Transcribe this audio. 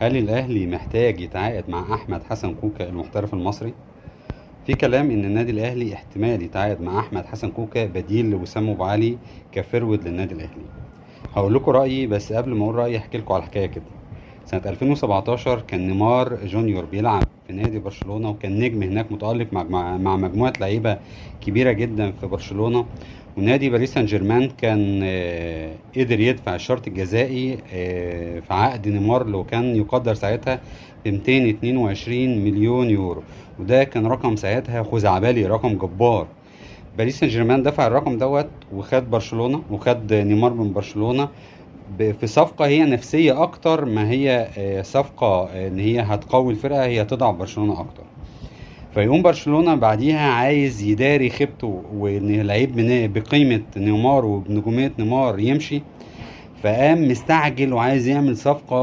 هل الأهلي محتاج يتعاقد مع أحمد حسن كوكا المحترف المصري؟ في كلام إن النادي الأهلي احتمال يتعاقد مع أحمد حسن كوكا بديل لوسام أبو علي كفرود للنادي الأهلي. هقول لكم رأيي، بس قبل ما أقول رأيي أحكي لكم على حكاية كده. سنة 2017 كان نيمار جونيور بيلعب في نادي برشلونة، وكان نجم هناك متألق مع مجموعة لعيبة كبيرة جدا في برشلونة. ونادي باريس سان جيرمان كان قدر يدفع الشرط الجزائي في عقد نيمار، اللي كان يقدر ساعتها ب 222 مليون يورو. وده كان رقم ساعتها خزعبلي، رقم جبار. باريس سان جيرمان دفع الرقم دوت وخد برشلونة وخد نيمار من برشلونة في صفقة هي نفسية أكتر ما هي صفقة إن هي هتقوي الفرقة، هي تضعف برشلونة أكتر. فيقوم برشلونة بعديها عايز يداري خيبته، وإن لعيب بقيمة نيمار وبنجومية نيمار يمشي، فقام مستعجل وعايز يعمل صفقة